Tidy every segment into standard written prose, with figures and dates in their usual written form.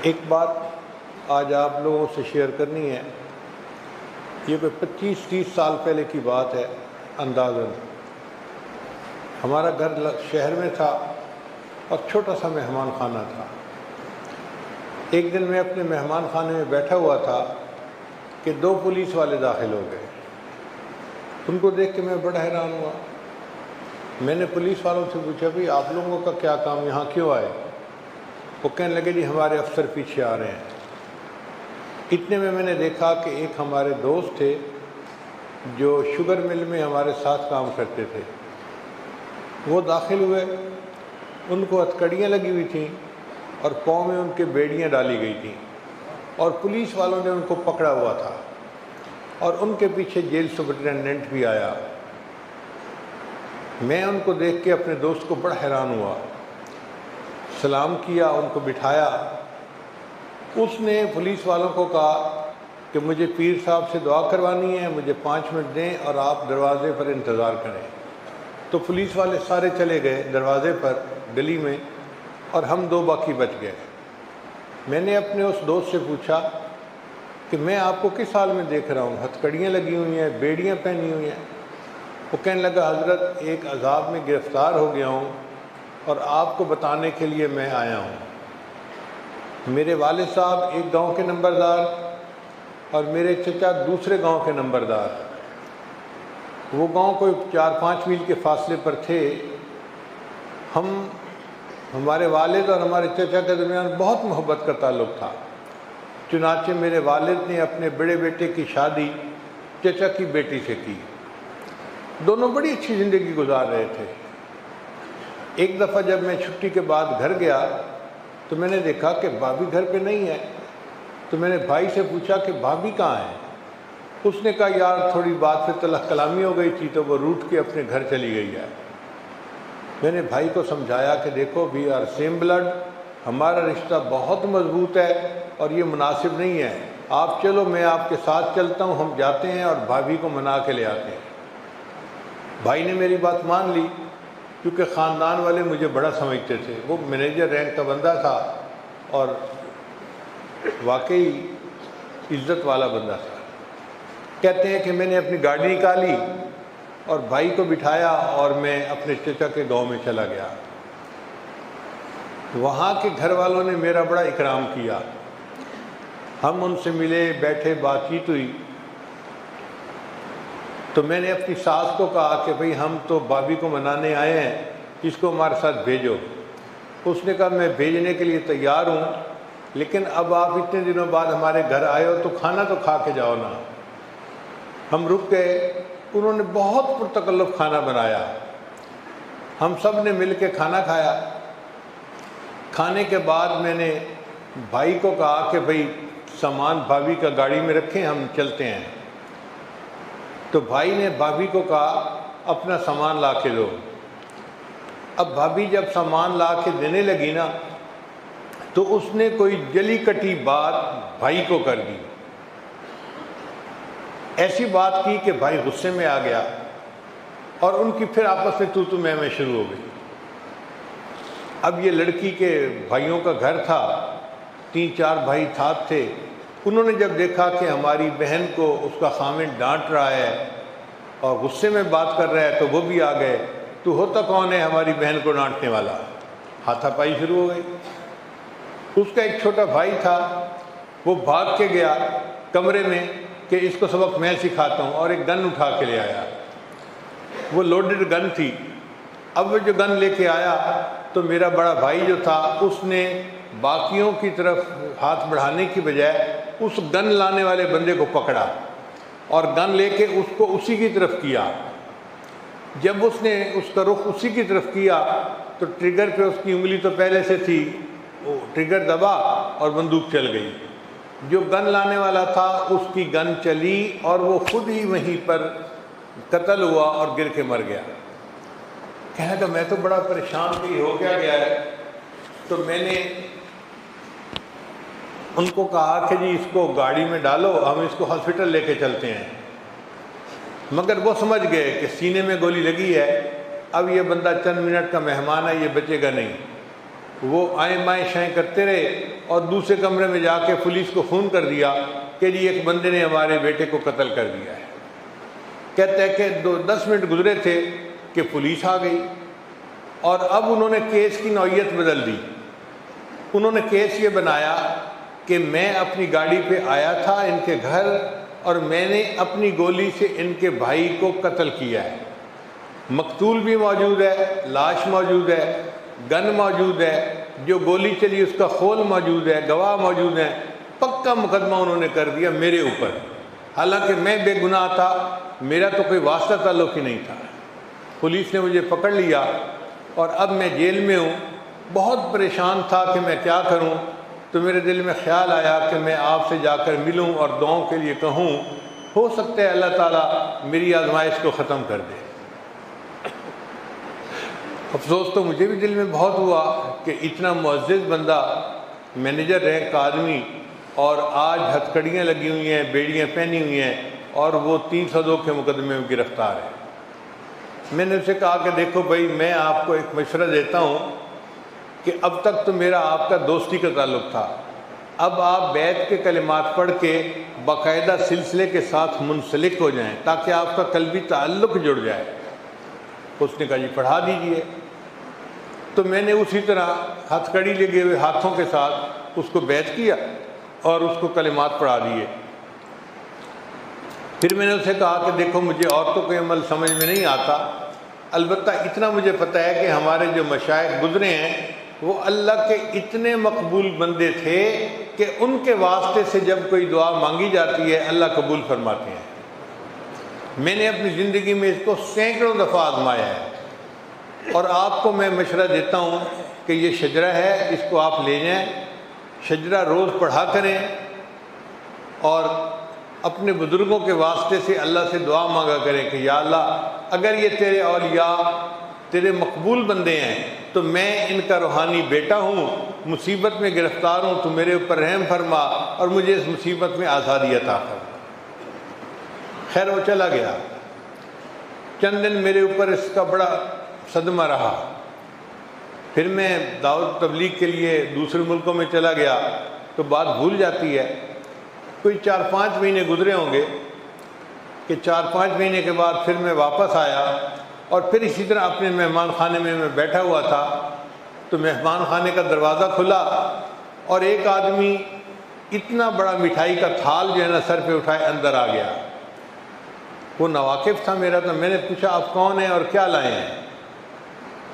ایک بات آج آپ لوگوں سے شیئر کرنی ہے. یہ کوئی 25-30 سال پہلے کی بات ہے اندازاً. ہمارا گھر شہر میں تھا اور چھوٹا سا مہمان خانہ تھا. ایک دن میں اپنے مہمان خانے میں بیٹھا ہوا تھا کہ 2 پولیس والے داخل ہو گئے. ان کو دیکھ کے میں بڑا حیران ہوا. میں نے پولیس والوں سے پوچھا بھئی آپ لوگوں کا کیا کام، یہاں کیوں آئے؟ وہ کہنے لگے جی ہمارے افسر پیچھے آ رہے ہیں. اتنے میں نے دیکھا کہ ایک ہمارے دوست تھے جو شوگر مل میں ہمارے ساتھ کام کرتے تھے. وہ داخل ہوئے. ان کو ہتھکڑیاں لگی ہوئی تھیں اور پاؤں میں ان کے بیڑیاں ڈالی گئی تھیں اور پولیس والوں نے ان کو پکڑا ہوا تھا اور ان کے پیچھے جیل سپرنٹینڈنٹ بھی آیا. میں ان کو دیکھ کے اپنے دوست کو بڑا حیران ہوا. سلام کیا، ان کو بٹھایا. اس نے پولیس والوں کو کہا کہ مجھے پیر صاحب سے دعا کروانی ہے، مجھے 5 منٹ دیں اور آپ دروازے پر انتظار کریں. تو پولیس والے سارے چلے گئے دروازے پر گلی میں اور ہم 2 باقی بچ گئے. میں نے اپنے اس دوست سے پوچھا کہ میں آپ کو کس حال میں دیکھ رہا ہوں، ہتھکڑیاں لگی ہوئی ہیں، بیڑیاں پہنی ہوئی ہیں. وہ کہنے لگا حضرت ایک عذاب میں گرفتار ہو گیا ہوں اور آپ کو بتانے کے لیے میں آیا ہوں. میرے والد صاحب ایک گاؤں کے نمبردار اور میرے چچا دوسرے گاؤں کے نمبردار. وہ گاؤں کوئی 4-5 میل کے فاصلے پر تھے. ہمارے والد اور ہمارے چچا کے درمیان بہت محبت کا تعلق تھا. چنانچہ میرے والد نے اپنے بڑے بیٹے کی شادی چچا کی بیٹی سے کی. دونوں بڑی اچھی زندگی گزار رہے تھے. ایک دفعہ جب میں چھٹی کے بعد گھر گیا تو میں نے دیکھا کہ بھابھی گھر پہ نہیں ہے. تو میں نے بھائی سے پوچھا کہ بھابھی کہاں ہے؟ اس نے کہا یار تھوڑی بات پہ تلخ کلامی ہو گئی تھی تو وہ روٹ کے اپنے گھر چلی گئی ہے. میں نے بھائی کو سمجھایا کہ دیکھو وی آر سیم بلڈ، ہمارا رشتہ بہت مضبوط ہے اور یہ مناسب نہیں ہے. آپ چلو میں آپ کے ساتھ چلتا ہوں، ہم جاتے ہیں اور بھابھی کو منا کے لے آتے ہیں. بھائی نے میری بات مان لی کیونکہ خاندان والے مجھے بڑا سمجھتے تھے. وہ مینیجر رینک کا بندہ تھا اور واقعی عزت والا بندہ تھا. کہتے ہیں کہ میں نے اپنی گاڑی نکالی اور بھائی کو بٹھایا اور میں اپنے چچا کے گاؤں میں چلا گیا. وہاں کے گھر والوں نے میرا بڑا اکرام کیا. ہم ان سے ملے، بیٹھے، بات چیت ہوئی. تو میں نے اپنی ساس کو کہا کہ بھئی ہم تو بھابھی کو منانے آئے ہیں، اس کو ہمارے ساتھ بھیجو. اس نے کہا میں بھیجنے کے لیے تیار ہوں، لیکن اب آپ اتنے دنوں بعد ہمارے گھر آئے ہو تو کھانا تو کھا کے جاؤ نا. ہم رک گئے. انہوں نے بہت پرتکلف کھانا بنایا. ہم سب نے مل کے کھانا کھایا. کھانے کے بعد میں نے بھائی کو کہا کہ بھئی سامان بھابھی کا گاڑی میں رکھیں، ہم چلتے ہیں. تو بھائی نے بھابھی کو کہا اپنا سامان لا کے دو. اب بھابھی جب سامان لا کے دینے لگی نا تو اس نے کوئی جلی کٹی بات بھائی کو کر دی. ایسی بات کی کہ بھائی غصے میں آ گیا اور ان کی پھر آپس میں تو میں شروع ہو گئی. اب یہ لڑکی کے بھائیوں کا گھر تھا، 3-4 بھائی ساتھ تھے. انہوں نے جب دیکھا کہ ہماری بہن کو اس کا خامن ڈانٹ رہا ہے اور غصے میں بات کر رہا ہے تو وہ بھی آ گئے. تو ہوتا کون ہے ہماری بہن کو ڈانٹنے والا؟ ہاتھا پائی شروع ہو گئی. اس کا ایک چھوٹا بھائی تھا، وہ بھاگ کے گیا کمرے میں کہ اس کو سبق میں سکھاتا ہوں، اور ایک گن اٹھا کے لے آیا. وہ لوڈڈ گن تھی. اب وہ جو گن لے کے آیا تو میرا بڑا بھائی جو تھا اس نے باقیوں کی طرف ہاتھ بڑھانے کی بجائے اس گن لانے والے بندے کو پکڑا اور گن لے کے اس کو اسی کی طرف کیا. جب اس نے اس کا رخ اسی کی طرف کیا تو ٹریگر پہ اس کی انگلی تو پہلے سے تھی، وہ ٹریگر دبا اور بندوق چل گئی. جو گن لانے والا تھا اس کی گن چلی اور وہ خود ہی وہیں پر قتل ہوا اور گر کے مر گیا. کہنے لگا میں تو بڑا پریشان بھی ہو گیا ہے. تو میں نے ان کو کہا کہ جی اس کو گاڑی میں ڈالو، ہم اس کو ہاسپٹل لے کے چلتے ہیں. مگر وہ سمجھ گئے کہ سینے میں گولی لگی ہے، اب یہ بندہ چند منٹ کا مہمان ہے، یہ بچے گا نہیں. وہ آئیں بائیں شائیں کرتے رہے اور دوسرے کمرے میں جا کے پولیس کو فون کر دیا کہ جی ایک بندے نے ہمارے بیٹے کو قتل کر دیا ہے۔ کہتے ہیں کہ 10 منٹ گزرے تھے کہ پولیس آ گئی، اور اب انہوں نے کیس کی نوعیت بدل دی۔ انہوں نے کیس یہ بنایا کہ میں اپنی گاڑی پہ آیا تھا ان کے گھر اور میں نے اپنی گولی سے ان کے بھائی کو قتل کیا ہے۔ مقتول بھی موجود ہے، لاش موجود ہے، گن موجود ہے، جو گولی چلی اس کا خول موجود ہے، گواہ موجود ہیں، پکا مقدمہ انہوں نے کر دیا میرے اوپر، حالانکہ میں بے گناہ تھا، میرا تو کوئی واسطہ تعلق ہی نہیں تھا۔ پولیس نے مجھے پکڑ لیا اور اب میں جیل میں ہوں۔ بہت پریشان تھا کہ میں کیا کروں، تو میرے دل میں خیال آیا کہ میں آپ سے جا کر ملوں اور دعاؤں کے لیے کہوں، ہو سکتا ہے اللہ تعالیٰ میری آزمائش کو ختم کر دے۔ افسوس تو مجھے بھی دل میں بہت ہوا کہ اتنا معزز بندہ، مینیجر رینک آدمی، اور آج ہتھکڑیاں لگی ہوئی ہیں، بیڑیاں پہنی ہوئی ہیں، اور وہ 302 کے مقدمے میں گرفتار ہے۔ میں نے اسے کہا کہ دیکھو بھائی، میں آپ کو ایک مشورہ دیتا ہوں کہ اب تک تو میرا آپ کا دوستی کا تعلق تھا، اب آپ بیعت کے کلمات پڑھ کے باقاعدہ سلسلے کے ساتھ منسلک ہو جائیں تاکہ آپ کا قلبی تعلق جڑ جائے۔ اس نے کہا جی پڑھا دیجئے۔ تو میں نے اسی طرح ہتھ کڑی لگے ہوئے ہاتھوں کے ساتھ اس کو بیعت کیا اور اس کو کلمات پڑھا دیے۔ پھر میں نے اسے کہا کہ دیکھو مجھے اور تو کوئی عمل سمجھ میں نہیں آتا، البتہ اتنا مجھے پتہ ہے کہ ہمارے جو مشائخ گزرے ہیں وہ اللہ کے اتنے مقبول بندے تھے کہ ان کے واسطے سے جب کوئی دعا مانگی جاتی ہے اللہ قبول فرماتے ہیں۔ میں نے اپنی زندگی میں اس کو سینکڑوں دفعہ آزمایا ہے، اور آپ کو میں مشورہ دیتا ہوں کہ یہ شجرہ ہے، اس کو آپ لے جائیں، شجرہ روز پڑھا کریں، اور اپنے بزرگوں کے واسطے سے اللہ سے دعا مانگا کریں کہ یا اللہ اگر یہ تیرے اولیاء تیرے مقبول بندے ہیں تو میں ان کا روحانی بیٹا ہوں، مصیبت میں گرفتار ہوں تو میرے اوپر رحم فرما اور مجھے اس مصیبت میں آزادی عطا فرما۔ خیر وہ چلا گیا۔ چند دن میرے اوپر اس کا بڑا صدمہ رہا، پھر میں دعوت تبلیغ کے لیے دوسرے ملکوں میں چلا گیا تو بات بھول جاتی ہے۔ کوئی 4-5 مہینے گزرے ہوں گے کہ 4-5 مہینے کے بعد پھر میں واپس آیا، اور پھر اسی طرح اپنے مہمان خانے میں بیٹھا ہوا تھا تو مہمان خانے کا دروازہ کھلا اور ایک آدمی اتنا بڑا مٹھائی کا تھال جو ہے نا سر پہ اٹھائے اندر آ گیا۔ وہ ناواقف تھا میرا، تو میں نے پوچھا آپ کون ہیں اور کیا لائے ہیں؟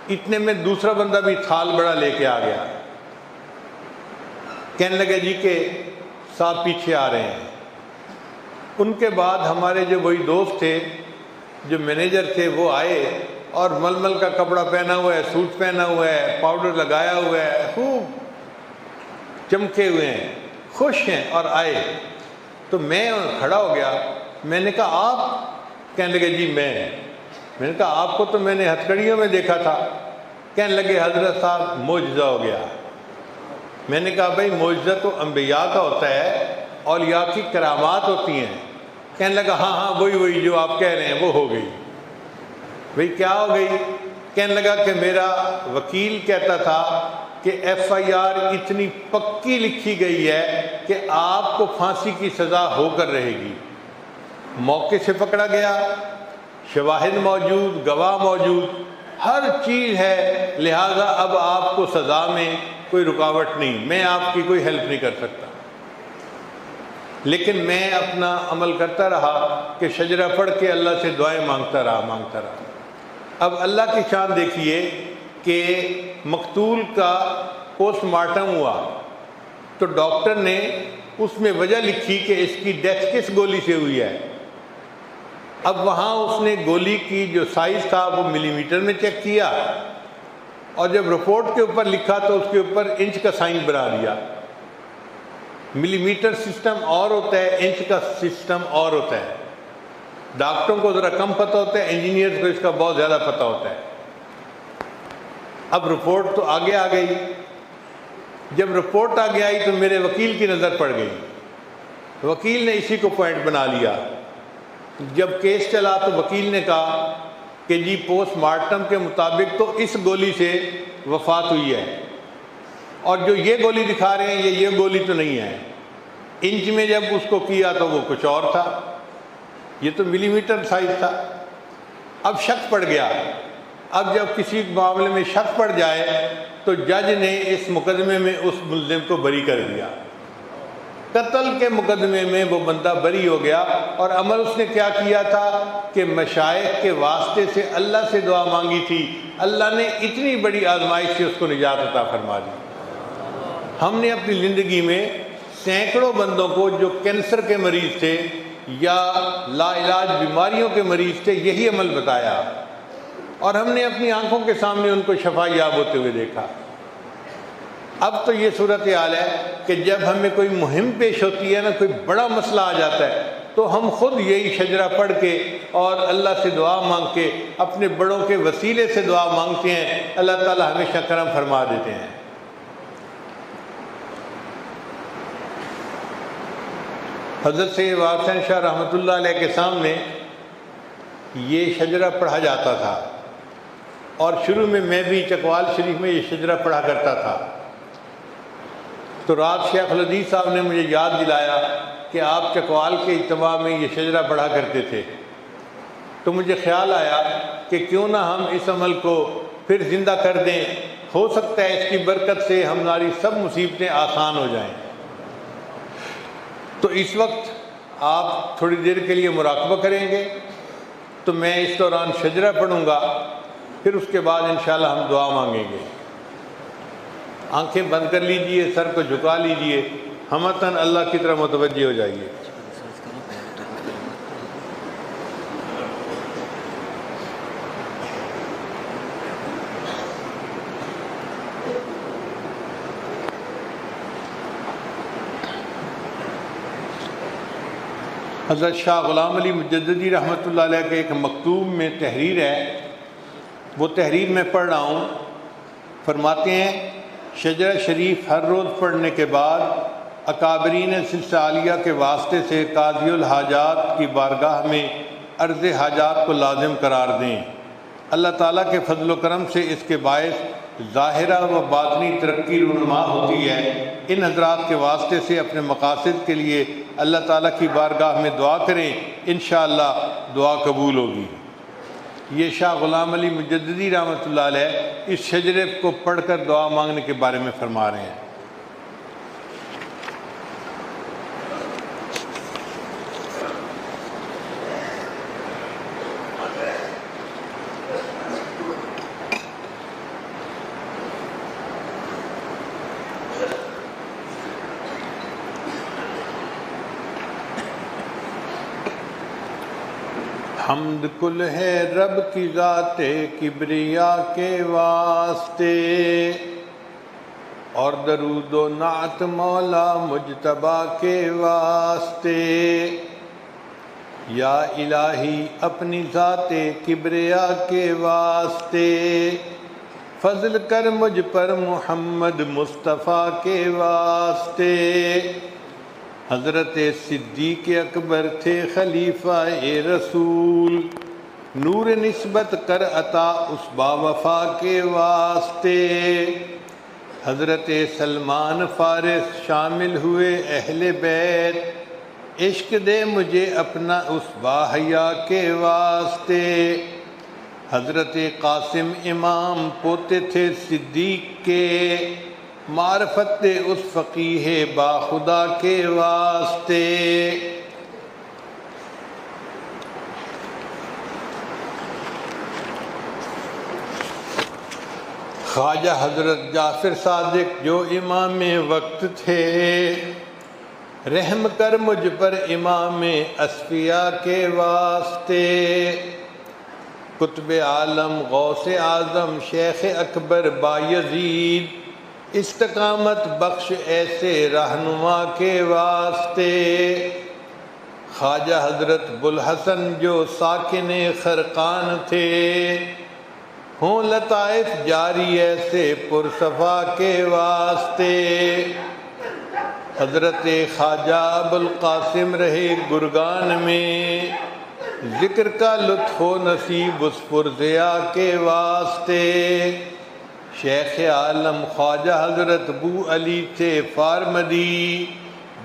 اتنے میں دوسرا بندہ بھی تھال بڑا لے کے آ گیا، کہنے لگے جی کہ صاحب پیچھے آ رہے ہیں۔ ان کے بعد ہمارے جو وہی دوست تھے جو مینیجر تھے وہ آئے اور ململ کا کپڑا پہنا ہوا ہے، سوٹ پہنا ہوا ہے، پاؤڈر لگایا ہوا ہے، خوب چمکے ہوئے ہیں، خوش ہیں، اور آئے تو میں کھڑا ہو گیا۔ میں نے کہا آپ؟ کہنے لگے جی میں نے کہا آپ کو تو میں نے ہتھکڑیوں میں دیکھا تھا۔ کہنے لگے حضرت صاحب معجزہ ہو گیا۔ میں نے کہا بھائی معجزہ تو انبیاء کا ہوتا ہے، اولیاء کی کرامات ہوتی ہیں۔ کہنے لگا ہاں وہی جو آپ کہہ رہے ہیں وہ ہو گئی۔ بھئی کیا ہو گئی؟ کہنے لگا کہ میرا وکیل کہتا تھا کہ FIR اتنی پکی لکھی گئی ہے کہ آپ کو پھانسی کی سزا ہو کر رہے گی۔ موقع سے پکڑا گیا، شواہد موجود، گواہ موجود، ہر چیز ہے، لہٰذا اب آپ کو سزا میں کوئی رکاوٹ نہیں، میں آپ کی کوئی ہیلپ نہیں کر سکتا۔ لیکن میں اپنا عمل کرتا رہا کہ شجرہ پڑھ کے اللہ سے دعائیں مانگتا رہا۔ اب اللہ کی شان دیکھیے کہ مقتول کا پوسٹ مارٹم ہوا تو ڈاکٹر نے اس میں وجہ لکھی کہ اس کی ڈیتھ کس گولی سے ہوئی ہے۔ اب وہاں اس نے گولی کی جو سائز تھا وہ ملی میٹر میں چیک کیا، اور جب رپورٹ کے اوپر لکھا تو اس کے اوپر انچ کا سائن بنا دیا۔ ملی میٹر سسٹم اور ہوتا ہے، انچ کا سسٹم اور ہوتا ہے۔ ڈاکٹروں کو ذرا کم پتہ ہوتا ہے، انجینئرز کو اس کا بہت زیادہ پتہ ہوتا ہے۔ اب رپورٹ تو آگے آ گئی، جب رپورٹ آگے آئی تو میرے وکیل کی نظر پڑ گئی، وکیل نے اسی کو پوائنٹ بنا لیا۔ جب کیس چلا تو وکیل نے کہا کہ جی پوسٹ مارٹم کے مطابق تو اس گولی سے وفات ہوئی ہے، اور جو یہ گولی دکھا رہے ہیں یہ گولی تو نہیں ہے، انچ میں جب اس کو کیا تو وہ کچھ اور تھا، یہ تو ملی میٹر سائز تھا۔ اب شک پڑ گیا، اب جب کسی معاملے میں شک پڑ جائے تو جج نے اس مقدمے میں اس ملزم کو بری کر دیا، قتل کے مقدمے میں وہ بندہ بری ہو گیا۔ اور عمل اس نے کیا کیا تھا کہ مشائخ کے واسطے سے اللہ سے دعا مانگی تھی، اللہ نے اتنی بڑی آزمائش سے اس کو نجات عطا فرما دی۔ ہم نے اپنی زندگی میں سینکڑوں بندوں کو جو کینسر کے مریض تھے یا لا علاج بیماریوں کے مریض تھے یہی عمل بتایا، اور ہم نے اپنی آنکھوں کے سامنے ان کو شفا یاب ہوتے ہوئے دیکھا۔ اب تو یہ صورتحال ہے کہ جب ہمیں کوئی مہم پیش ہوتی ہے نا، کوئی بڑا مسئلہ آ جاتا ہے، تو ہم خود یہی شجرہ پڑھ کے اور اللہ سے دعا مانگ کے اپنے بڑوں کے وسیلے سے دعا مانگتے ہیں، اللہ تعالیٰ ہمیشہ کرم فرما دیتے ہیں۔ حضرت سید وہاب حسین شاہ رحمۃ اللہ علیہ کے سامنے یہ شجرہ پڑھا جاتا تھا، اور شروع میں میں بھی چکوال شریف میں یہ شجرہ پڑھا کرتا تھا۔ تو رات شیخ الحدیث صاحب نے مجھے یاد دلایا کہ آپ چکوال کے اجتماع میں یہ شجرہ پڑھا کرتے تھے، تو مجھے خیال آیا کہ کیوں نہ ہم اس عمل کو پھر زندہ کر دیں، ہو سکتا ہے اس کی برکت سے ہماری سب مصیبتیں آسان ہو جائیں۔ تو اس وقت آپ تھوڑی دیر کے لیے مراقبہ کریں گے، تو میں اس دوران شجرہ پڑھوں گا، پھر اس کے بعد انشاءاللہ ہم دعا مانگیں گے۔ آنکھیں بند کر لیجئے، سر کو جھکا لیجئے، ہمتاً اللہ کی طرف متوجہ ہو جائیے۔ حضرت شاہ غلام علی مجددی رحمۃ اللہ علیہ کے ایک مکتوب میں تحریر ہے، وہ تحریر میں پڑھ رہا ہوں۔ فرماتے ہیں شجرہ شریف ہر روز پڑھنے کے بعد اکابرین سلسلہ عالیہ کے واسطے سے قاضی الحاجات کی بارگاہ میں عرض حاجات کو لازم قرار دیں۔ اللہ تعالیٰ کے فضل و کرم سے اس کے باعث ظاہرہ و باطنی ترقی رونما ہوتی ہے۔ ان حضرات کے واسطے سے اپنے مقاصد کے لیے اللہ تعالیٰ کی بارگاہ میں دعا کریں، انشاءاللہ دعا قبول ہوگی۔ یہ شاہ غلام علی مجددی رحمۃ اللہ علیہ اس شجرے کو پڑھ کر دعا مانگنے کے بارے میں فرما رہے ہیں۔ حمد کل ہے رب کی ذات کبریا کے واسطے، اور درود و نعت مولا مجتبی کے واسطے۔ یا الہی اپنی ذات کبریا کے واسطے فضل کر مجھ پر محمد مصطفیٰ کے واسطے۔ حضرت صدیق اکبر تھے خلیفہ رسول، نور نسبت کر عطا اس با وفا کے واسطے۔ حضرت سلمان فارس شامل ہوئے اہل بیت، عشق دے مجھے اپنا اس با حیا کے واسطے۔ حضرت قاسم امام پوتے تھے صدیق کے، معرفت اس فقیہ با خدا کے واسطے۔ خواجہ حضرت جعفر صادق جو امام وقت تھے، رحم کر مجھ پر امام اصفیاء کے واسطے۔ قطب عالم غوث اعظم شیخ اکبر بایزید، استقامت بخش ایسے رہنما کے واسطے۔ خواجہ حضرت بوالحسن جو ساکن خرقان تھے، ہوں لطائف جاری ایسے پرصفا کے واسطے۔ حضرت خواجہ ابوالقاسم رہے گرگان میں، ذکر کا لطف و نصیب اس پرضیا کے واسطے۔ شیخ عالم خواجہ حضرت بو علی تھے فارمدی،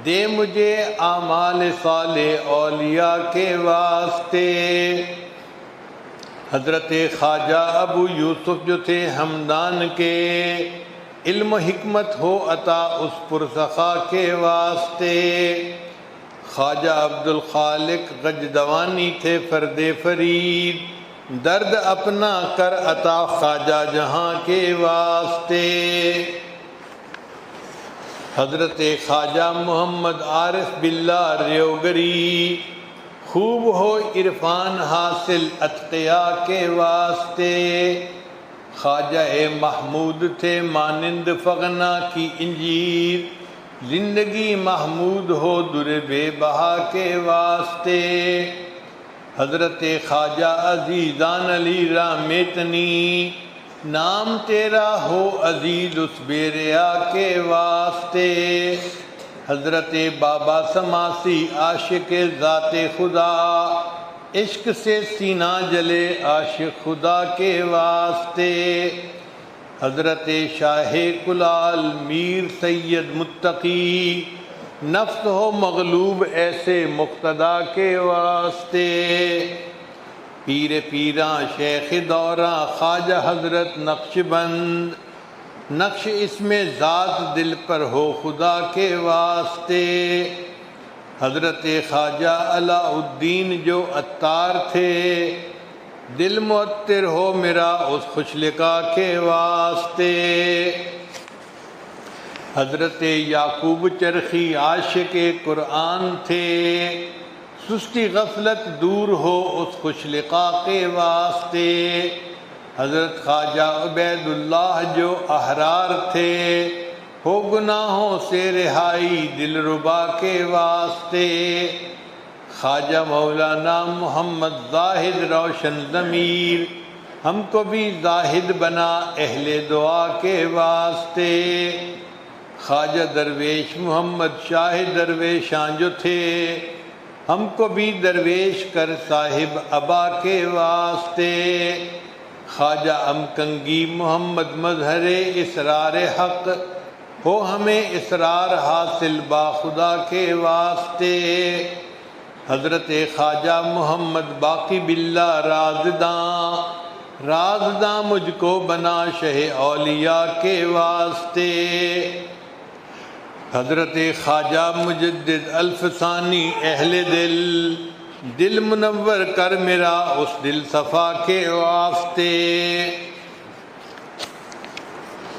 دے مجھے اعمال صالح اولیاء کے واسطے۔ حضرت خواجہ ابو یوسف جو تھے ہمدان کے، علم و حکمت ہو عطا اس پرسخا کے واسطے۔ خواجہ عبد الخالق غجدوانی تھے فرد فرید، درد اپنا کر عطا خواجہ جہاں کے واسطے۔ حضرت خواجہ محمد عارف باللہ ریوگری، خوب ہو عرفان حاصل اتقیاء کے واسطے۔ خواجہ محمود تھے مانند فغنا کی انجیر، زندگی محمود ہو در بے بہا کے واسطے۔ حضرت خواجہ عزیزان علی رامیتنی، نام تیرا ہو عزیز اس بے ریا کے واسطے۔ حضرت بابا سماسی عاشق ذات خدا، عشق سے سینہ جلے عاشق خدا کے واسطے۔ حضرت شاہ کلال میر سید متقی، نفس ہو مغلوب ایسے مقتدا کے واسطے۔ پیر پیراں شیخ دوراں خواجہ حضرت نقش بند، نقش اس میں ذات دل پر ہو خدا کے واسطے۔ حضرت خواجہ علاء الدین جو عطار تھے، دل معطر ہو میرا اس خوش لقا کے واسطے۔ حضرت یعقوب چرخی عاشق قرآن تھے، سستی غفلت دور ہو اس خوش لقا کے واسطے۔ حضرت خواجہ عبید اللہ جو احرار تھے، ہو گناہوں سے رہائی دل ربا کے واسطے۔ خواجہ مولانا محمد زاہد روشن ضمیر، ہم کو بھی زاہد بنا اہل دعا کے واسطے۔ خواجہ درویش محمد شاہ درویشاں جو تھے، ہم کو بھی درویش کر صاحب ابا کے واسطے۔ خواجہ امکنگی محمد مظہر اسرار حق، ہو ہمیں اسرار حاصل با خدا کے واسطے۔ حضرت خواجہ محمد باقی باللہ رازداں، رازداں مجھ کو بنا شہ اولیاء کے واسطے۔ حضرت خواجہ مجدد الفسانی اہل دل، دل منور کر میرا اس دل صفا کے واسطے۔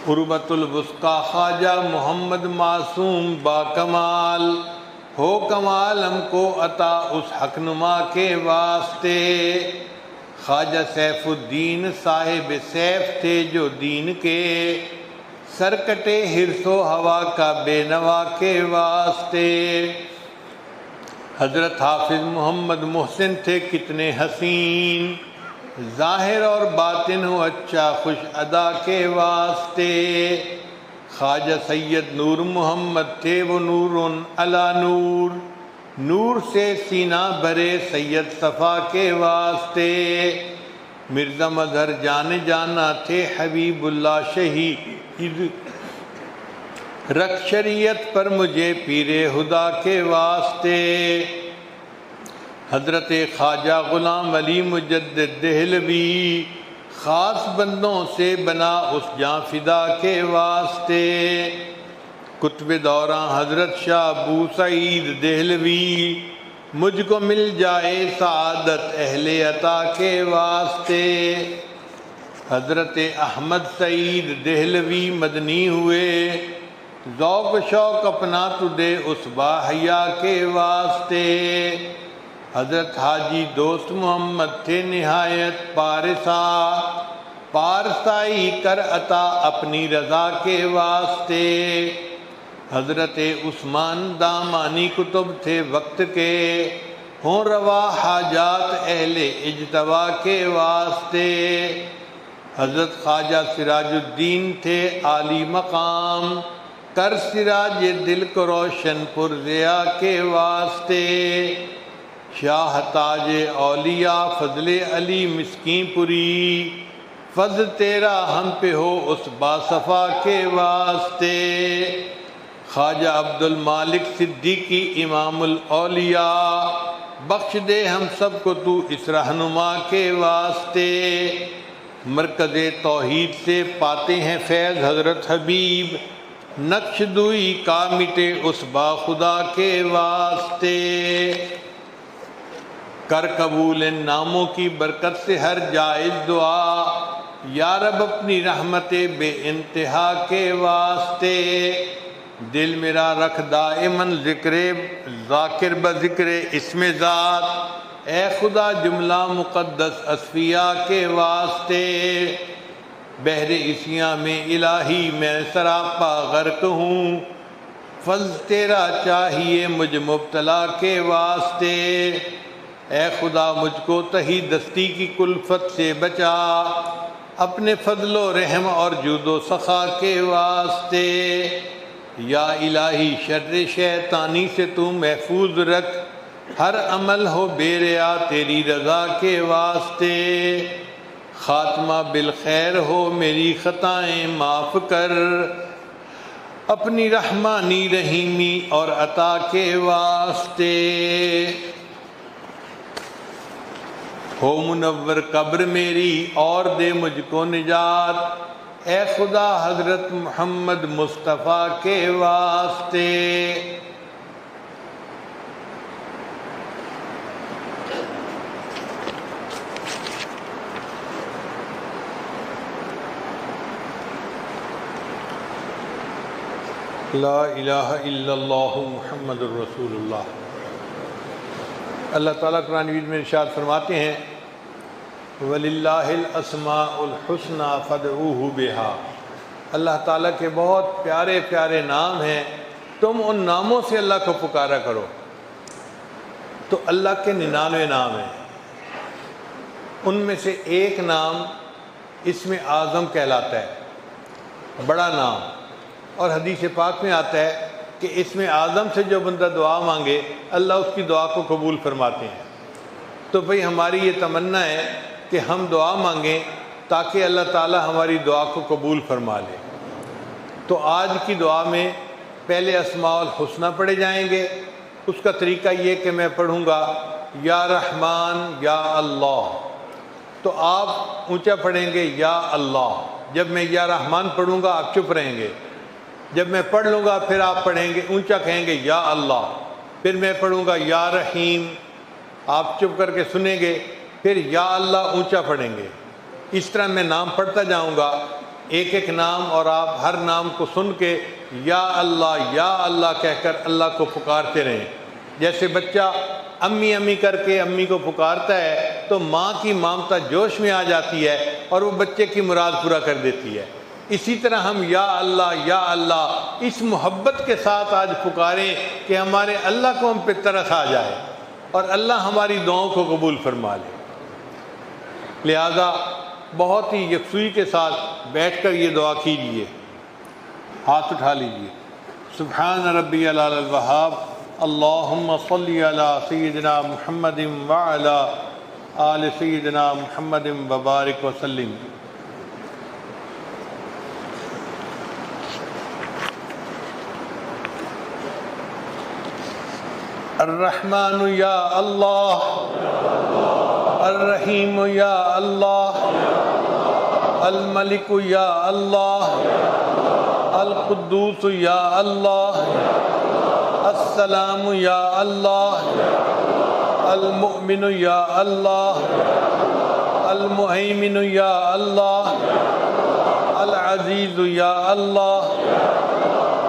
قربۃ الوثقی خواجہ محمد معصوم با کمال، ہو کمال ہم کو عطا اس حق نما کے واسطے۔ خواجہ سیف الدین صاحب سیف تھے جو دین کے، سر کٹے حرص و ہوا کا بے نوا کے واسطے۔ حضرت حافظ محمد محسن تھے کتنے حسین، ظاہر اور باطن ہو اچھا خوش ادا کے واسطے۔ خواجہ سید نور محمد تھے وہ نور علی نور، نور سے سینہ بھرے سید صفا کے واسطے۔ مرزا مظہر جان جانا تھے حبیب اللہ شہید، رکھ شریعت پر مجھے پیر خدا کے واسطے۔ حضرت خواجہ غلام علی مجدد دہلوی، خاص بندوں سے بنا اس جاں فدا کے واسطے۔ قطب دوراں حضرت شاہ ابو سعید دہلوی، مجھ کو مل جائے سعادت اہل عطا کے واسطے۔ حضرت احمد سعید دہلوی مدنی ہوئے، ذوق و شوق اپنا تو دے اس باحیا کے واسطے۔ حضرت حاجی دوست محمد تھے نہایت پارسا، پارسائی کر عطا اپنی رضا کے واسطے۔ حضرت عثمان دامانی کتب تھے وقت کے، ہوں روا حاجات اہل اجتبا کے واسطے۔ حضرت خواجہ سراج الدین تھے عالی مقام، کر سراج دل کو روشن پر ضیاء کے واسطے۔ شاہ تاج اولیاء فضل علی مسکین پوری، فضل تیرا ہم پہ ہو اس باصفا کے واسطے۔ خواجہ عبد المالک صدیقی امام الاولیاء، بخش دے ہم سب کو تو اس رہنما کے واسطے۔ مرکز توحید سے پاتے ہیں فیض حضرت حبیب، نقش دوئی کا مٹے اس با خدا کے واسطے۔ کر قبول ان ناموں کی برکت سے ہر جائز دعا، یا رب اپنی رحمت بے انتہا کے واسطے۔ دل میرا رکھ دائماً ذکر ذاکر بذکر اسم ذات، اے خدا جملہ مقدس اصفیاء کے واسطے۔ بحر عصیاں میں الہی میں سراپا غرق ہوں، فضل تیرا چاہیے مجھ مبتلا کے واسطے۔ اے خدا مجھ کو تہی دستی کی کلفت سے بچا، اپنے فضل و رحم اور جود و سخا کے واسطے۔ یا الہی شر شیطانی سے تو محفوظ رکھ، ہر عمل ہو بے ریا تیری رضا کے واسطے۔ خاتمہ بالخیر ہو میری خطائیں معاف کر، اپنی رحمانی رحیمی اور عطا کے واسطے۔ ہو منور قبر میری اور دے مجھ کو نجات، اے خدا حضرت محمد مصطفیٰ کے واسطے۔ لا الہ الا اللہ محمد الرسول اللہ۔ اللہ تعالیٰ قرآن مجید میں ارشاد فرماتے ہیں وَلِلَّهِ الْأَسْمَاءُ الْحُسْنَى فَادْعُوهُ بِهَا۔ اللہ تعالیٰ کے بہت پیارے پیارے نام ہیں، تم ان ناموں سے اللہ کو پکارا کرو۔ تو اللہ کے 99 نام ہیں، ان میں سے ایک نام اسم اعظم کہلاتا ہے، بڑا نام۔ اور حدیث پاک میں آتا ہے کہ اسم اعظم سے جو بندہ دعا مانگے اللہ اس کی دعا کو قبول فرماتے ہیں۔ تو بھئی ہماری یہ تمنا ہے کہ ہم دعا مانگیں تاکہ اللہ تعالی ہماری دعا کو قبول فرما لے۔ تو آج کی دعا میں پہلے اسماء الحسنہ پڑھے جائیں گے۔ اس کا طریقہ یہ کہ میں پڑھوں گا یا رحمان یا اللہ، تو آپ اونچا پڑھیں گے یا اللہ۔ جب میں یا رحمان پڑھوں گا آپ چپ رہیں گے، جب میں پڑھ لوں گا پھر آپ پڑھیں گے اونچا کہیں گے یا اللہ، پھر میں پڑھوں گا یا رحیم، آپ چپ کر کے سنیں گے، پھر یا اللہ اونچا پڑھیں گے۔ اس طرح میں نام پڑھتا جاؤں گا ایک ایک نام، اور آپ ہر نام کو سن کے یا اللہ کہہ کر اللہ کو پکارتے رہیں۔ جیسے بچہ امی امی کر کے امی کو پکارتا ہے تو ماں کی ممتا جوش میں آ جاتی ہے اور وہ بچے کی مراد پورا کر دیتی ہے۔ اسی طرح ہم یا اللہ اس محبت کے ساتھ آج پکاریں کہ ہمارے اللہ کو ہم پہ ترس آ جائے اور اللہ ہماری دعاؤں کو قبول فرما لے۔ لہذا بہت ہی یکسوئی کے ساتھ بیٹھ کر یہ دعا کیجیے، ہاتھ اٹھا لیجیے۔ سبحان ربی العلی الوہاب، اللہم صلی علی سیدنا محمد وعلی آل سیدنا محمد وبارک وسلم۔ الرحمن یا اللہ، الرحیم یا اللہ، الملک یا اللہ، القدوس یا اللہ، السلام یا اللہ، المؤمن یا اللہ، المہیمن یا اللہ، العزیز یا اللہ،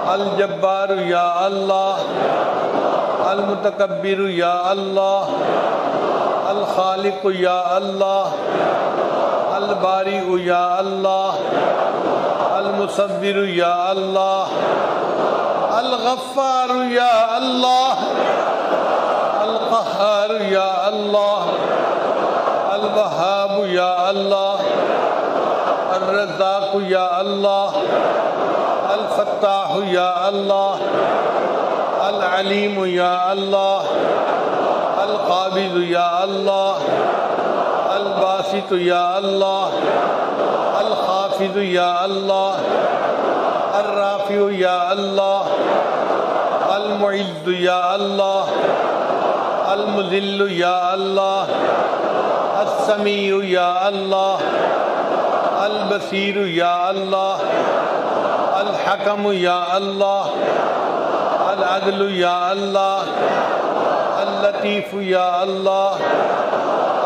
الجبار یا اللہ، المتکبر یا اللہ، الخالق یا اللہ، البارئ یا اللہ، المصور یا اللہ، الغفار یا اللہ، القہار یا اللہ، الوہاب یا اللہ، الرزاق یا اللہ، الفتاح یا اللہ، العلیم یا اللہ، القابض یا اللہ، الباسط یا اللہ، الخافض یا اللہ، الرافع یا اللہ، المعز یا اللہ، المذل یا اللہ، السمیع یا اللہ، البصیر یا اللہ، الحکم یا اللہ، العدل یا اللہ، اللطیف یا اللہ،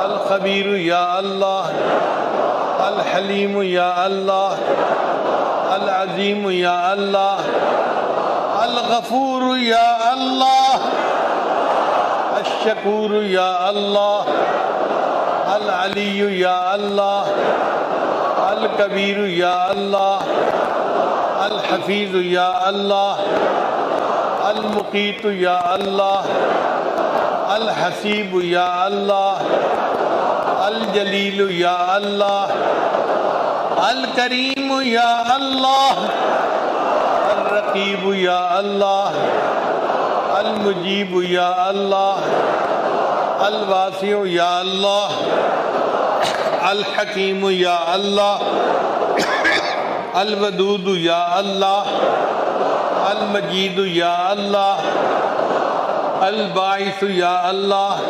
الخبیر یا اللہ، الحلیم یا اللہ، العظیم یا اللہ، الغفور یا اللہ، الشکور یا اللہ، العلی یا اللہ، الکبیر یا اللہ، الحفیظ یا اللہ، المقیت یا اللہ، الحسیب یا اللہ، الجلیل یا اللہ، الکریم یا اللہ، الرقیب یا اللہ، المجیب یا اللہ، الواسع یا اللہ، الحکیم یا اللہ، الودود یا اللہ، المجید یا اللہ، الباعث یا اللہ،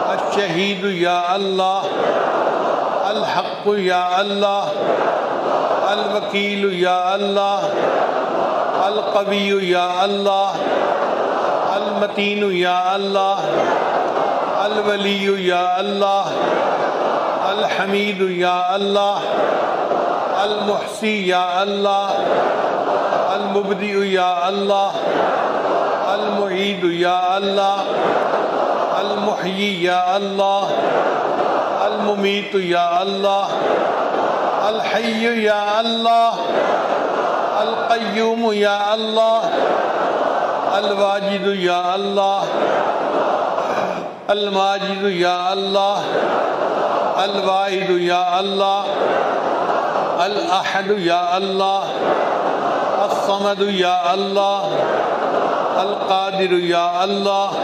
الشہید یا اللہ، الحق یا اللہ، الوکیل یا اللہ، القوی یا اللہ، المتین یا اللہ، الولی یا اللہ، الحمید یا اللہ، المحصی یا اللہ، المبدئ یا اللہ، المعید یا اللہ، المحیی یا اللہ، الممیت یا اللہ، الحی یا اللہ، القیوم یا اللہ، الواجد یا اللہ، الماجد یا اللہ، الواحد یا اللہ، الاحد یا اللہ، الصمد یا اللہ، القادر یا اللہ،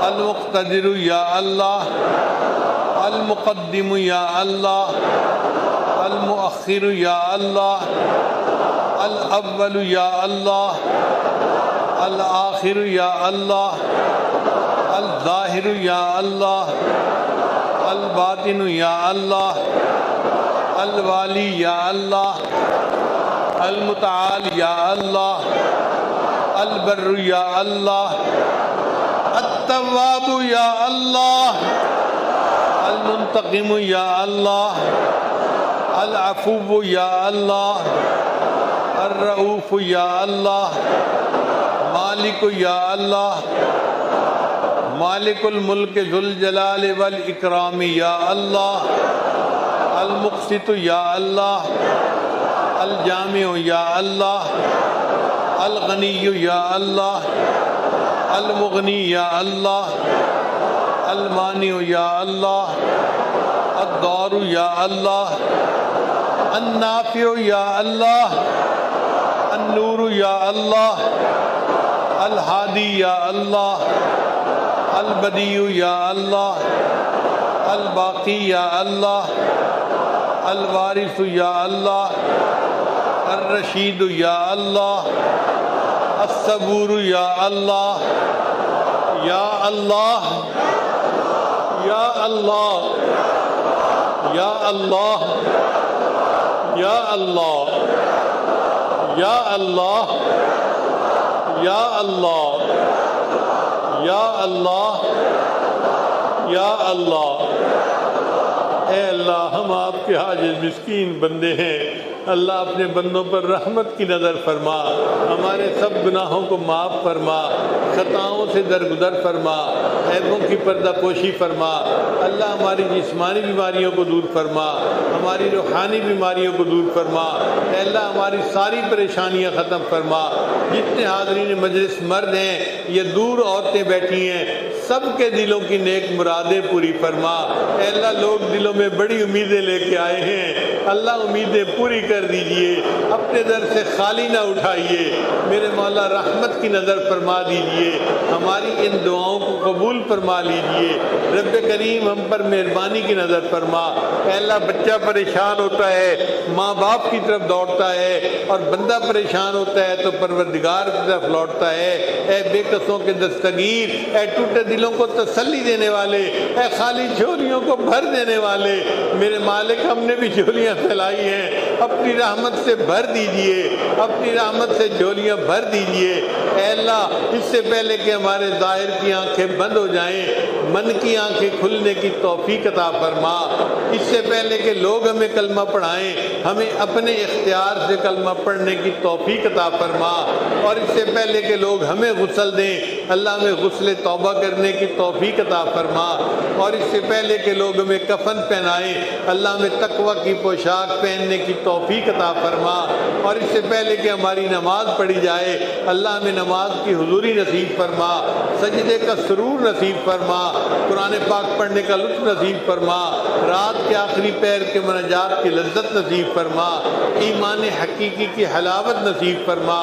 المقتدر یا اللہ، المقدم یا اللہ، المؤخر یا اللہ، الاول یا اللہ، الآخر یا اللہ، الظاہر یا اللہ، الباطن یا اللہ، الوالی یا اللہ، المتعال یا اللہ، البر یا اللہ، التواب یا اللہ، المنتقم یا اللہ، العفو یا اللہ، الرؤوف یا اللہ، مالک یا اللہ، مالک الملک ذو الجلال والاکرام یا اللہ، المقسط یا اللہ، الجامع یا اللہ، الغنی یا اللہ، المغنی یا اللہ، المانع یا اللہ، الضار یا اللہ، النافع یا اللہ، النور یا اللہ، الہادی یا اللہ، البدیع یا اللہ، الباقی یا اللہ، الوارث یا اللہ، الرشید یا اللہ، الصبور یا اللہ، یا اللہ، یا اللہ، یا اللہ، یا اللہ، یا اللہ، یا اللہ، یا اللہ، یا اللہ۔ اے اللہ، ہم آپ کے عاجز مسکین بندے ہیں، اللہ اپنے بندوں پر رحمت کی نظر فرما، ہمارے سب گناہوں کو معاف فرما، خطاؤں سے درگزر فرما، عیبوں کی پردہ پوشی فرما، اللہ ہماری جسمانی بیماریوں کو دور فرما، ہماری روحانی بیماریوں کو دور فرما، اے اللہ ہماری ساری پریشانیاں ختم فرما۔ جتنے حاضرین مجلس مرد ہیں یا دور عورتیں بیٹھی ہیں، سب کے دلوں کی نیک مرادیں پوری فرما۔ اے اللہ، لوگ دلوں میں بڑی امیدیں لے کے آئے ہیں، اللہ امیدیں پوری کر دیجئے، اپنے در سے خالی نہ اٹھائیے، میرے مولا رحمت کی نظر فرما دیجئے، ہماری ان دعاؤں کو قبول فرما لیجئے، رب کریم ہم پر مہربانی کی نظر فرما۔ اے اللہ بچہ پریشان ہوتا ہے ماں باپ کی طرف دوڑتا ہے، اور بندہ پریشان ہوتا ہے تو پروردگار کی طرف لوٹتا ہے۔ اے بے کسوں کے دستگیر، اے ٹوٹے دلوں کو تسلی دینے والے، اے خالی جھولیوں کو بھر دینے والے، میرے مالک ہم نے بھی جھولیاں پھیلائی ہیں، اپنی رحمت سے بھر دیجئے، اپنی رحمت سے جھولیاں بھر دیجئے۔ اے اللہ اس سے پہلے کہ ہمارے ظاہر کی آنکھیں بند ہو جائیں، من کی آنکھیں کھلنے کی توفیق عطا فرما۔ اس سے پہلے کہ لوگ ہمیں کلمہ پڑھائیں، ہمیں اپنے اختیار سے کلمہ پڑھنے کی توفیق عطا فرما، اور اس سے پہلے کہ لوگ ہمیں غسل دیں، اللہ ہمیں غسل توبہ کرنے کی توفیق عطا فرما، اور اس سے پہلے کہ لوگ ہمیں کفن پہنائیں، اللہ ہمیں تقوی کی پوشاک پہننے کی توفیق عطا فرما، اور اس سے پہلے کہ ہماری نماز پڑھی جائے، اللہ ہمیں نماز کی حضوری نصیب فرما، سجدے کا سرور نصیب فرما، قرآن پاک پڑھنے کا لطف نصیب فرما، رات کے آخری پہر کے مناجات کی لذت نصیب فرما، ایمان حقیقی کی حلاوت نصیب فرما۔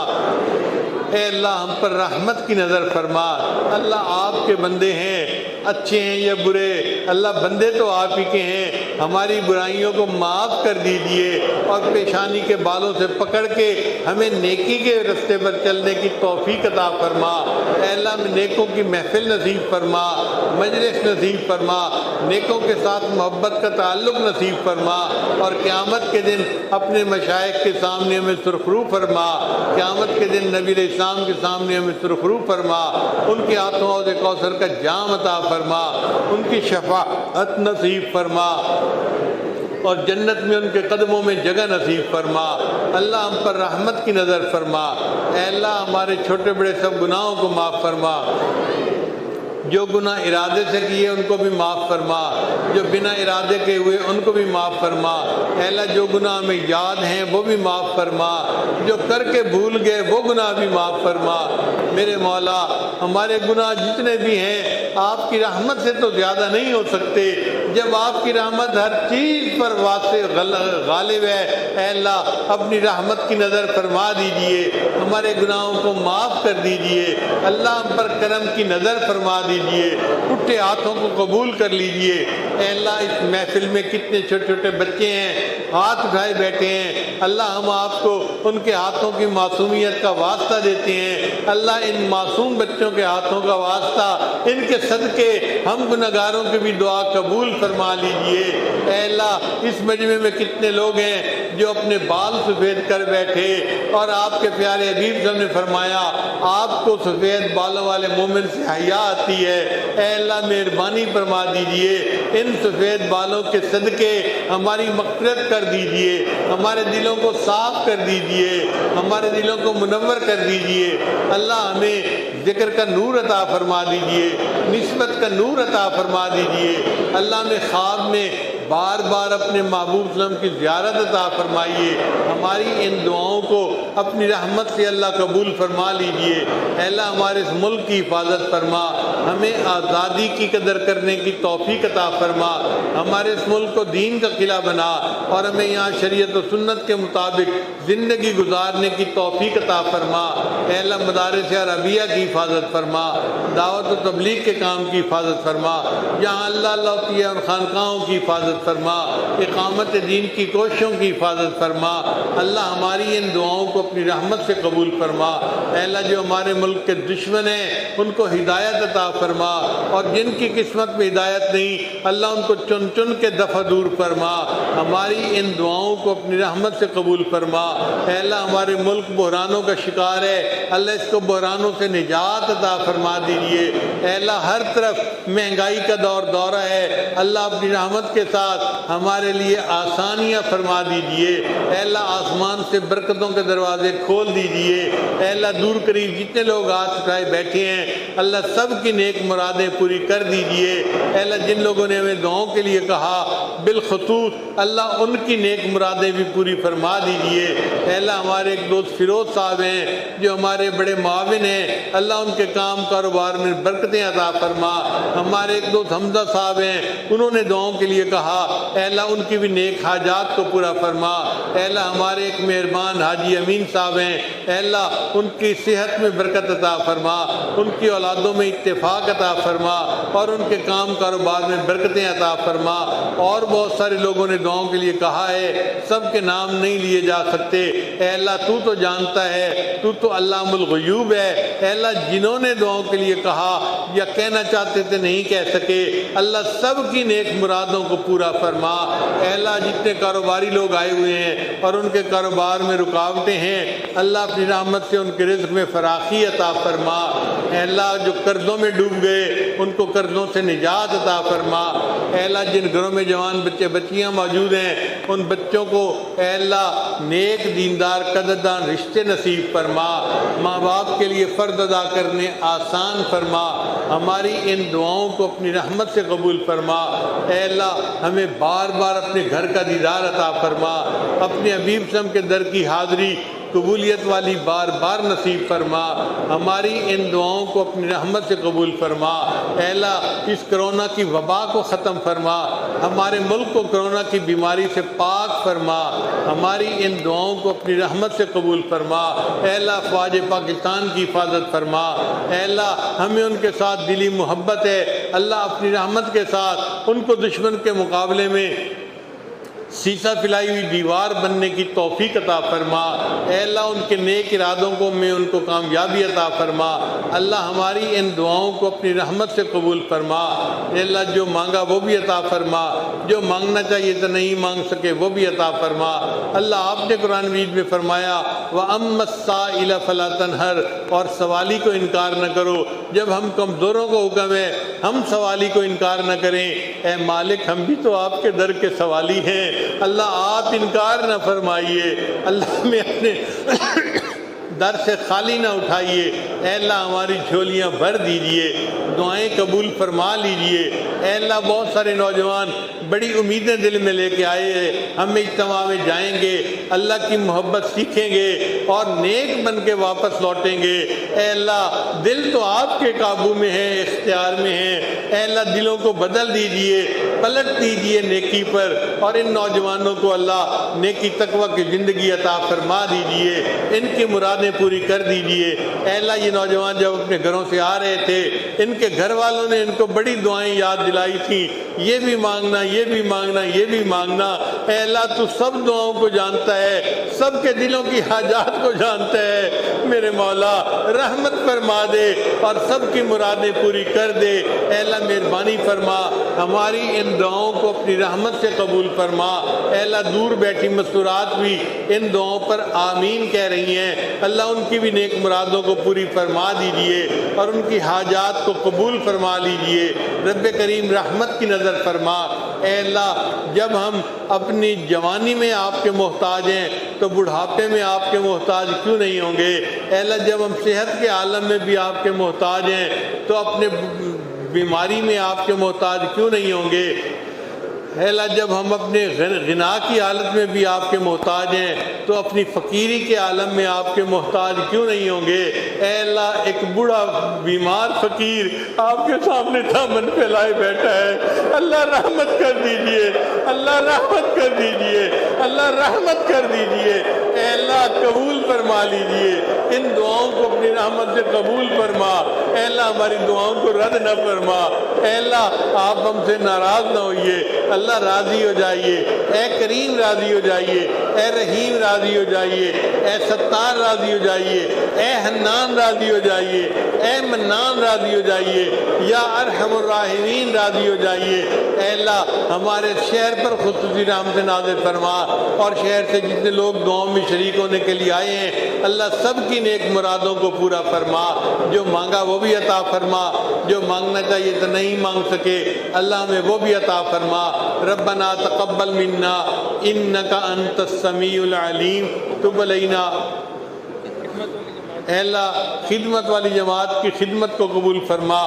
اے اللہ ہم پر رحمت کی نظر فرما۔ اللہ آپ کے بندے ہیں، اچھے ہیں یا برے، اللہ بندے تو آپ ہی کے ہیں، ہماری برائیوں کو معاف کر دیجئے، اور پیشانی کے بالوں سے پکڑ کے ہمیں نیکی کے رستے پر چلنے کی توفیق عطا فرما۔ اے اللہ ہمیں نیکوں کی محفل نصیب فرما، مجلس نصیب فرما، نیکوں کے ساتھ محبت کا تعلق نصیب فرما، اور قیامت کے دن اپنے مشائخ کے سامنے ہمیں سرخرو فرما، قیامت کے دن نبی علیہ السلام کے سامنے ہمیں سرخرو فرما، ان کے ہاتھوں حوض کوثر کا جام عطا فرما، ان کی شفاعت نصیب فرما، اور جنت میں ان کے قدموں میں جگہ نصیب فرما۔ اللہ ہم پر رحمت کی نظر فرما۔ اے اللہ ہمارے چھوٹے بڑے سب گناہوں کو معاف فرما، جو گناہ ارادے سے کیے ان کو بھی معاف فرما، جو بنا ارادے کے ہوئے ان کو بھی معاف فرما۔ اے اللہ جو گناہ ہمیں یاد ہیں وہ بھی معاف فرما، جو کر کے بھول گئے وہ گناہ بھی معاف فرما۔ میرے مولا ہمارے گناہ جتنے بھی ہیں آپ کی رحمت سے تو زیادہ نہیں ہو سکتے، جب آپ کی رحمت ہر چیز پر واسع غالب ہے۔ اے اللہ اپنی رحمت کی نظر فرما دیجئے، ہمارے گناہوں کو معاف کر دیجئے، اللہ ہم پر کرم کی نظر فرما دیجئے، اٹھے ہاتھوں کو قبول کر لیجئے۔ اے اللہ اس محفل میں کتنے چھوٹے چھوٹے بچے ہیں، ہاتھ اٹھائے بیٹھے ہیں، اللہ ہم آپ کو ان کے ہاتھوں کی معصومیت کا واسطہ دیتے ہیں، اللہ ان معصوم بچوں کے ہاتھوں کا واسطہ، ان کے صدقے ہم گناہگاروں کی بھی دعا قبول فرما لیجئے۔ اے اللہ اس مجمع میں کتنے لوگ ہیں جو اپنے بال سفید کر بیٹھے، اور آپ کے پیارے حبیب صاحب نے فرمایا آپ کو سفید بالوں والے مومن سے حیا آتی ہے۔ اے اللہ مہربانی فرما دیجئے، ان سفید بالوں کے صدقے ہماری مغفرت کر دیجئے، ہمارے دلوں کو صاف کر دیجئے، ہمارے دلوں کو منور کر دیجئے۔ اللہ ہمیں ذکر کا نور عطا فرما دیجئے، نسبت کا نور عطا فرما دیجئے۔ اللہ ہمیں خواب میں بار بار اپنے محبوب صلی اللہ علیہ وسلم کی زیارت عطا فرمائیے، ہماری ان دعاؤں کو اپنی رحمت سے اللہ قبول فرما لیجئے۔ اے اللہ ہمارے اس ملک کی حفاظت فرما، ہمیں آزادی کی قدر کرنے کی توفیق عطا فرما، ہمارے اس ملک کو دین کا قلعہ بنا، اور ہمیں یہاں شریعت و سنت کے مطابق زندگی گزارنے کی توفیق عطا فرما۔ اے اللہ مدارس عربیہ کی حفاظت فرما، دعوت و تبلیغ کے کام کی حفاظت فرما، جہاں اللہ اللہ ہوتی ہے ان خانقاہوں کی حفاظت فرما، اقامت دین کی کوششوں کی حفاظت فرما۔ اللہ ہماری ان دعاؤں کو اپنی رحمت سے قبول فرما۔ اے اللہ جو ہمارے ملک کے دشمن ہیں ان کو ہدایت عطا فرما، اور جن کی قسمت میں ہدایت نہیں اللہ ان کو چن چن کے دفع دور فرما۔ ہماری ان دعاؤں کو اپنی رحمت سے قبول فرما۔ اے اللہ ہمارے ملک بحرانوں کا شکار ہے، اللہ اس کو بحرانوں سے نجات عطا فرما دیجئے۔ اے اللہ ہر طرف مہنگائی کا دورہ ہے، اللہ اپنی رحمت کے ساتھ ہمارے لیے آسانیاں فرما دیجئے۔ اے اللہ آسمان سے برکتوں کے دروازے کھول دیجئے۔ اے اللہ دور قریب جتنے لوگ ہاتھ اٹھائے بیٹھے ہیں اللہ سب کی نیک مرادیں پوری کر دیجئے۔ اے اللہ جن لوگوں نے ہمیں دعاؤں کے لیے کہا بالخصوص اللہ ان کی نیک مرادیں بھی پوری فرما دیجئے۔ اے اللہ ہمارے ایک دوست فیروز صاحب ہیں جو ہمارے بڑے معاون ہیں، اللہ ان کے کام کاروبار میں برکتیں عطا فرما۔ ہمارے ایک دوست حمزہ صاحب ہیں، انہوں نے دعاؤں کے لیے کہا، اے اللہ ان کی بھی نیک حاجات کو پورا فرما۔ اے اللہ ہمارے ایک مہربان حاجی امین صاحب ہیں، اے اللہ ان کی صحت میں برکت عطا فرما، ان کی اولادوں میں اتفاق عطا فرما اور ان کے کام کاروبار میں برکتیں عطا فرما۔ اور بہت سارے لوگوں نے دعاؤں کے لیے کہا ہے، سب کے نام نہیں لیے جا سکتے۔ اے اللہ تو تو جانتا ہے، تو تو علام الغیوب ہے۔ اے اللہ جنہوں نے دعاؤں کے لیے کہا یا کہنا چاہتے تھے نہیں کہہ سکے، اللہ سب کی نیک مرادوں کو پورا فرما۔ اے اللہ جتنے کاروباری لوگ آئے ہوئے ہیں اور ان کے کاروبار میں رکاوٹیں ہیں، اللہ اپنی رحمت سے ان کے رزق میں فراخی عطا فرما۔ اے اللہ جو قرضوں میں ڈوب گئے ان کو قرضوں سے نجات عطا فرما۔ اے اللہ جن گھروں میں جوان بچے بچیاں موجود ہیں ان بچوں کو اے اللہ نیک دیندار قدردان رشتے نصیب فرما۔ ماں باپ کے لیے فرض ادا کرنے آسان فرما۔ ہماری ان دعاؤں کو اپنی رحمت سے قبول فرما۔ اے اللہ ہمیں بار بار اپنے گھر کا دیدار عطا فرما، اپنے حبیب صلی اللہ علیہ وسلم کے در کی حاضری قبولیت والی بار بار نصیب فرما۔ ہماری ان دعاؤں کو اپنی رحمت سے قبول فرما۔ اے اللہ اس کرونا کی وبا کو ختم فرما، ہمارے ملک کو کرونا کی بیماری سے پاک فرما۔ ہماری ان دعاؤں کو اپنی رحمت سے قبول فرما۔ اے اللہ افواج پاکستان کی حفاظت فرما۔ اے اللہ ہمیں ان کے ساتھ دلی محبت ہے، اللہ اپنی رحمت کے ساتھ ان کو دشمن کے مقابلے میں سیسا پھیلائی ہوئی دیوار بننے کی توفیق عطا فرما۔ اے اللہ ان کے نیک ارادوں کو میں ان کو کامیابی عطا فرما۔ اللہ ہماری ان دعاؤں کو اپنی رحمت سے قبول فرما۔ اے اللہ جو مانگا وہ بھی عطا فرما، جو مانگنا چاہیے تو نہیں مانگ سکے وہ بھی عطا فرما۔ اللہ آپ نے قرآن مجید میں فرمایا وَأَمَّا السَّائِلَ فَلَا تَنْهَرْ، اور سوالی کو انکار نہ کرو۔ جب ہم کمزوروں کو حکم ہے ہم سوالی کو انکار نہ کریں، اے مالک ہم بھی تو آپ کے در کے سوالی ہیں، اللہ آپ انکار نہ فرمائیے، اللہ میں اپنے در سے خالی نہ اٹھائیے۔ اے اللہ ہماری جھولیاں بھر دیجئے، دعائیں قبول فرما لیجئے۔ اے اللہ بہت سارے نوجوان بڑی امیدیں دل میں لے کے آئے ہیں، ہم اجتماع میں جائیں گے، اللہ کی محبت سیکھیں گے اور نیک بن کے واپس لوٹیں گے۔ اے اللہ دل تو آپ کے قابو میں ہے، اختیار میں ہے، اے اللہ دلوں کو بدل دیجئے، پلٹ دیجئے نیکی پر، اور ان نوجوانوں کو اللہ نیکی تقوی کی زندگی عطا فرما دیجئے، ان کی مرادیں پوری کر دیجئے۔ اے اللہ یہ نوجوان جب اپنے گھروں سے آ رہے تھے ان کے گھر والوں نے ان کو بڑی دعائیں یاد دلائی تھیں، یہ بھی مانگنا، یہ بھی مانگنا، یہ بھی مانگنا۔ اے اللہ تو سب دعاؤں کو جانتا ہے، سب کے دلوں کی حاجات کو جانتا ہے، میرے مولا رحمت فرما دے اور سب کی مرادیں پوری کر دے۔ اے اللہ مہربانی فرما، ہماری ان دعاؤں کو اپنی رحمت سے قبول فرما۔ اے اللہ دور بیٹھی مستورات بھی ان دعاؤں پر آمین کہہ رہی ہیں، اللہ ان کی بھی نیک مرادوں کو پوری فرما دیجئے اور ان کی حاجات کو قبول فرما لیجئے۔ رب کریم رحمت کی نظر فرما۔ اے اللہ جب ہم اپنی جوانی میں آپ کے محتاج ہیں تو بڑھاپے میں آپ کے محتاج کیوں نہیں ہوں گے؟ اے اللہ جب ہم صحت کے عالم میں بھی آپ کے محتاج ہیں تو اپنے بیماری میں آپ کے محتاج کیوں نہیں ہوں گے؟ اے اللہ جب ہم اپنے غنا کی حالت میں بھی آپ کے محتاج ہیں تو اپنی فقیری کے عالم میں آپ کے محتاج کیوں نہیں ہوں گے؟ اے اللہ ایک بوڑھا بیمار فقیر آپ کے سامنے دامن پھیلائے بیٹھا ہے، اللہ رحمت کر دیجئے، اللہ رحمت کر دیجئے، اللہ رحمت کر دیجئے۔ اے اللہ قبول فرما لیجئے، ان دعاؤں کو اپنی رحمت سے قبول فرما۔ اے اللہ ہماری دعاؤں کو رد نہ فرما۔ اے اللہ آپ ہم سے ناراض نہ ہوئیے، اللہ راضی ہو جائیے، اے کریم راضی ہو جائیے، اے رحیم راضی ہو جائیے، اے ستار راضی ہو جائیے، اے حنان راضی ہو جائیے، اے منان راضی ہو جائیے، یا ارحم الراحمین راضی ہو جائیے۔ اے اللہ ہمارے شہر پر خصوصی رحمت نازل فرما، اور شہر سے جتنے لوگ دعاؤں میں شریک ہونے کے لیے آئے ہیں اللہ سب کی نیک مرادوں کو پورا فرما، جو مانگا وہ بھی عطا فرما، جو مانگنا چاہیے تو نہیں مانگ سکے اللہ ہمیں وہ بھی عطا فرما۔ ربنا تقبل منا انک انت السمیع العلیم تب علینا۔ اے اللہ خدمت والی جماعت کی خدمت کو قبول فرما،